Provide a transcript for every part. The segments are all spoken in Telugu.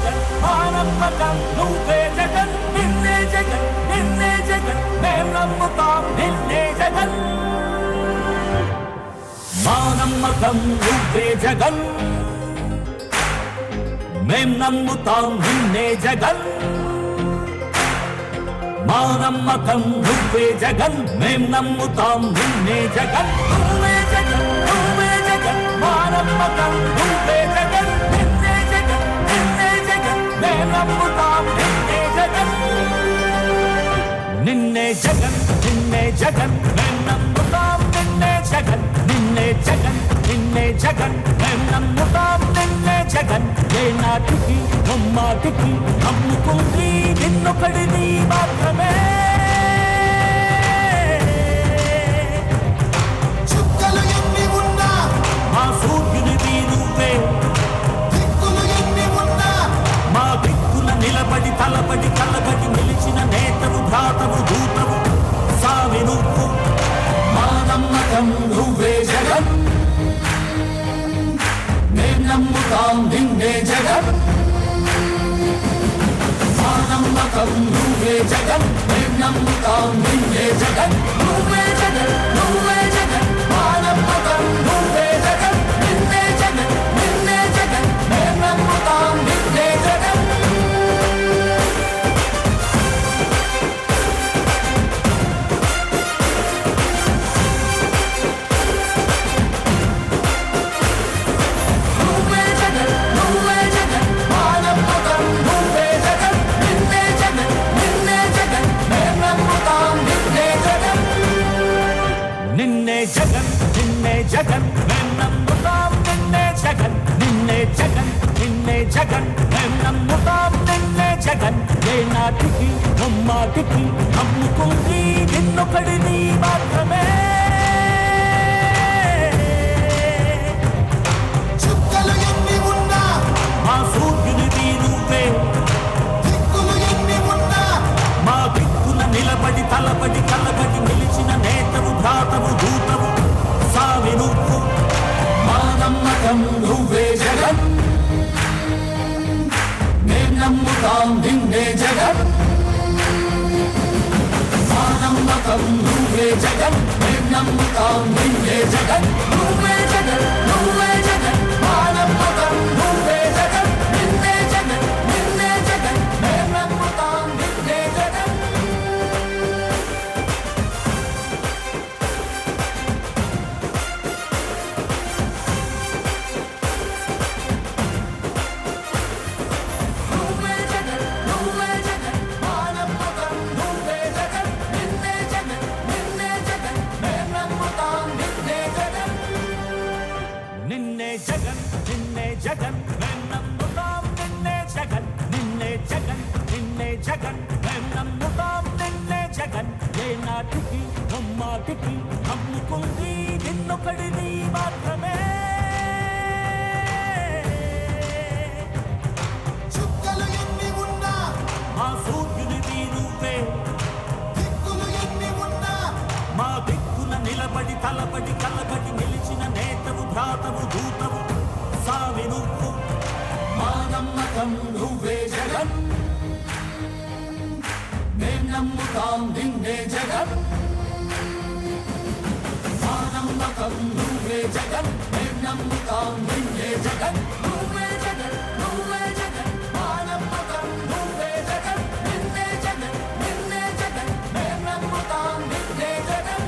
జగన్ మా నమ్మకం నువ్వే జగన్ నిన్నే జగన్ నిన్నే జగన్ మేం నమ్ముతాం నిన్నే జగన్ మా నమ్మకం నువ్వే జగన్ మేం నమ్ముతాం నిన్నే జగన్ మా నమ్మకం నువ్వే జగన్ మేం నమ్ముతాం నిన్నే జగన్ నువ్వే జగన్ నువ్వే జగన్ మా నమ్మకం నువ్వే జగన్ నిన్నే జగన్ నిన్నే జగన్ మేం నమ్ముతాం నిన్నే జగన్ నిన్నే జగన్ నిన్నే జగన్ మేం నమ్ముతాం నిన్నే జగన్ నిన్నే జగన్ నిన్నే జగన్ మేం నమ్ముతాం నిన్నే జగన్ ఏ నాటికి నమ్మాటికి నమ్ముకుంది నిన్నొకడిని మాత్రమే చుక్కలు ఎన్ని ఉన్నా మా సూర్యునిది నువ్వే దిక్కులు ఎన్ని ఉన్నా మా దిక్కున నిలబడి తలబడి కలబడి నిలిచిన నేతవు భ్రాతవు దూతవు సామి నువ్వు మా నమ్మకం నువ్వే జగన్ మేం నమ్ముతాం నిన్నే జగన్ మా నమ్మకం నువ్వే జగన్ మేం నమ్ముతాం నిన్నే జగన్ నువ్వే జగన్ నువ్వే జగన్ మా నమ్మకం నువ్వే జగన్ నిన్నే జగన్ నిన్నే జగన్ మేం నమ్ముతాం నిన్నే జగన్ నువ్వే జగన్ నువ్వే జగన్ మా నమ్మకం నువ్వే జగన్ నిన్నే జగన్ నిన్నే జగన్ మేం నమ్ముతాం నిన్నే జగన్ నిన్నే జగన్ నిన్నే జగన్ మేం నమ్ముతాం నిన్నే జగన్ నిన్నే జగన్ నిన్నే జగన్ మేం నమ్ముతాం నిన్నే జగన్ ఏ నాటికి నమ్మాటికి నమ్ముకుంది నిన్నొకడిని మాత్రమే చుక్కలు ఎన్ని ఉన్నా మా సూర్యునిది నువ్వే దిక్కులు ఎన్ని ఉన్నా మా దిక్కున నిలబడి తలబడి కలబడి నిలిచిన నేతవు భ్రాతవు దూతవు సామి నువ్వు మా నమ్మకం నువ్వే జగన్ మేం నమ్ముతాం నిన్నే జగన్ మా నమ్మకం నువ్వే జగన్ మేం నమ్ముతాం నిన్నే జగన్ నువ్వే జగన్ నువ్వే జగన్ మా నమ్మకం నువ్వే జగన్ నిన్నే జగన్ నిన్నే జగన్ మేం నమ్ముతాం నిన్నే జగన్ నువ్వే జగన్ నువ్వే జగన్ మా నమ్మకం నువ్వే జగన్ నిన్నే జగన్ నిన్నే జగన్ మేం నమ్ముతాం నిన్నే జగన్ నిన్నే జగన్ నిన్నే జగన్ మేం నమ్ముతాం నిన్నే జగన్ నిన్నే జగన్ నిన్నే జగన్ మేం నమ్ముతాం నిన్నే జగన్ ఏ నాటికి నమ్మాటికి నమ్ముకుంది నిన్నొకడిని మాత్రమే చుక్కలు ఎన్ని ఉన్నా మా సూర్యునిది నువ్వే దిక్కులు ఎన్ని ఉన్నా మా దిక్కున నిలబడి తలబడి కలబడి నిలిచిన నేతవు భ్రాతవు దూతవు సామి నువ్వు మా నమ్మకం నువ్వే జగన్ మేం నమ్ముతాం నిన్నే జగన్ మా నమ్మకం నువ్వే జగన్ మేం నమ్ముతాం నిన్నే జగన్ నువ్వే జగన్ నువ్వే జగన్ మా నమ్మకం నువ్వే జగన్ నిన్నే జగన్ నిన్నే జగన్ మేం నమ్ముతాం నిన్నే జగన్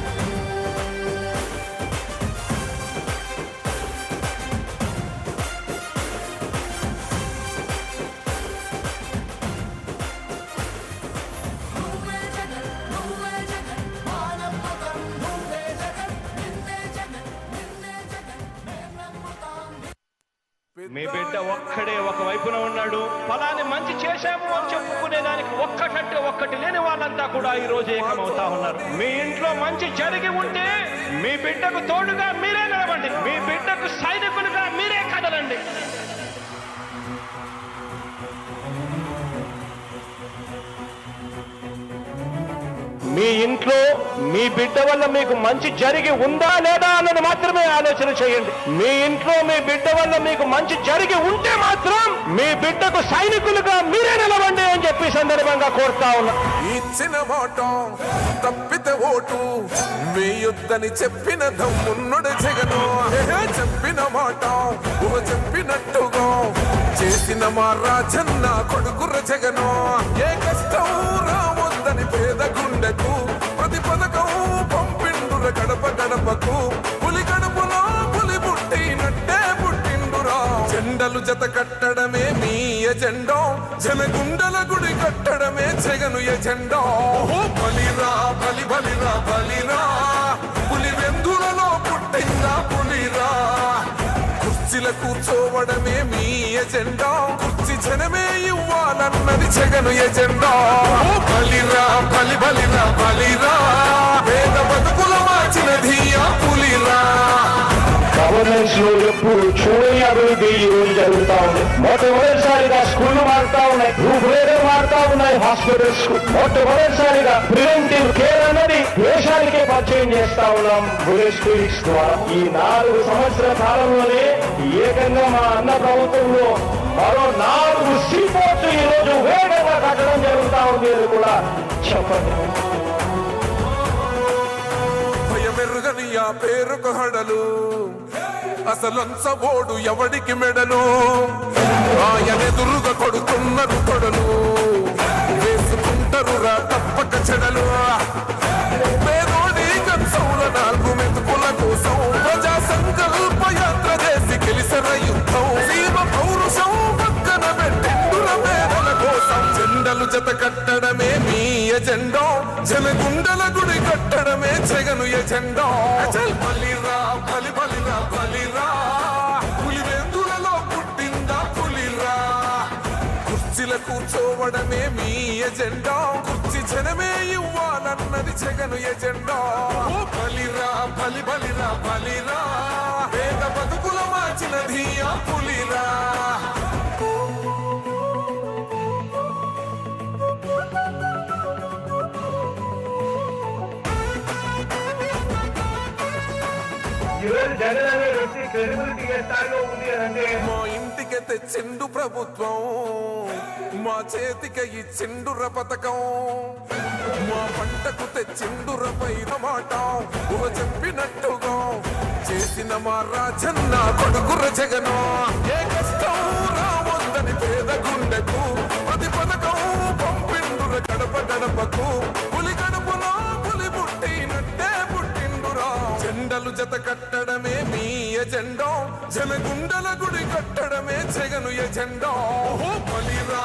నువ్వే జగన్ నువ్వే జగన్ మా నమ్మకం నువ్వే జగన్ నిన్నే జగన్ నిన్నే జగన్ మేం నమ్ముతాం మీ బిడ్డ ఒక్కడే ఒక వైపున ఉన్నాడు. ఫలాన్ని మంచి చేశాము అని చెప్పుకునేదానికి ఒక్కటంటే ఒక్కటి లేని వాళ్ళంతా కూడా ఈ రోజు ఏకమవుతా ఉన్నారు. మీ ఇంట్లో మంచి జరిగి ఉంటే మీ బిడ్డకు తోడుగా మీరే నిలబండి, మీ బిడ్డకు సైనికులుగా మీరే కదలండి. మీ ఇంట్లో మీ బిడ్డ వల్ల మీకు మంచి జరిగి ఉందా లేదా అన్నది మాత్రమే ఆలోచన చేయండి. మీ ఇంట్లో మీ బిడ్డ వల్ల మీకు మంచి జరిగి ఉంటే మాత్రం మీ బిడ్డకు సైనికులుగా మీరే నిలవండి అని చెప్పి సందర్భంగా కోరుతా ఉన్నా. ఇచ్చిన మాట తప్పితే ఓటు వేయొద్దని చెప్పిన దమ్మున్నడు జగను. చెప్పిన మాట చెప్పినట్టుగా చేసిన మా రాజన్న కొడుకుర జగను. ఏ కష్టం రావద్దని పేద గుండెకు ప్రతి పథకం పంపిండుర గడప గడపకు. పులి గడపలో పులి పుట్టినట్టే పుట్టిండురా. జెండలు జత కట్టడమే మీ ఎజెండా, జనగుండల గుడి కట్టడమే జగను ఎజెండా. బలిరా బలి బలిరా బలిరా, పులి వెందులలో పుట్టిందా పులిరా. కుర్చీల కూర్చోవడమే మీ ఎజెండా, కుర్చీ జనమే ఇవ్వాలన్నది జగను ఎజెండా. బలిరా బలి బలిరా బలిరా, పేద బతుకుల మార్చినది ఆ పులిరా. గవర్నెన్స్ లో ఎప్పుడు చూడని అభివృద్ధి ఈ రోజు జరుగుతా ఉంది. మొట్టమొదటిసారిగా స్కూళ్లు మారుతా ఉన్నాయి, రూపురేఖలు మారుతా ఉన్నాయి. హాస్పిటల్స్ మొట్టమొదటిసారిగా ప్రివెంటివ్ కేర్ అన్నది దేశానికే పరిచయం చేస్తా ఉన్నాం బుల్లెట్ క్లినిక్స్ ద్వారా. ఈ 4 సంవత్సరాల కాలంలోనే ఏకంగా మా అన్న ప్రభుత్వంలో మరో 4 సీపోర్ట్స్ ఈ రోజు వేగంగా కట్టడం జరుగుతా ఉంది అని కూడా చెప్పండి. భయమెరుగని ఆ పేరుకు హడలు, అసలంచబోడు ఎవడికి మెడలు. ఆయనెదురుగా కొడుతున్నారు కొడలు, వేసుకుంటారు రా తప్పక చెడలు. పేదోడి కంచౌల 4 మెతుకుల కోసం ప్రజా సంకల్ప యాత్ర చేసి గెలిసిన యుద్ధం. సీమ పౌరుషం పక్కన పెట్టిండుల పేదల కోసం. జెండలు జత కట్టడమే మీ ఎజెండా, జనగుండల గుడి కట్టడమే జగను ఎజెండా. బలిరా బలి బలిరా బలిరా, పులి వెందులలో పుట్టిందా పులిరా. కుర్చీల కూర్చోవడమే మీ ఎజెండా, కుర్చీ జనమే ఇవ్వాలన్నది జగను ఎజెండా. బలిరా బలి బలిరా బలిరా, పేద బతుకుల మార్చినది ఆ పులిరా. జగన్ అనే వ్యక్తి క్రెడిబిలిటీ ఏ స్థాయిలో ఉంది అంటే మా ఇంటికి తెచ్చిండు ప్రభుత్వం, మా చేతికి ఇచ్చిండుర పథకం. మా పంటకు తెచ్చిండుర పైన మాట చెప్పినట్టుగా చేసిన మా రాజన్న కొడుకుర జగను. ఏ కష్టం రావద్దని పేద గుండెకు ప్రతి పథకం పంపిండుర గడప గడపకు. పులి గడపలో పులి పుట్టినట్టే పుట్టిండురా. జెండలు జత కట్టడమే మీ ఎజెండా, జనగుండల గుడి కట్టడమే జగను ఎజెండా. బలిరా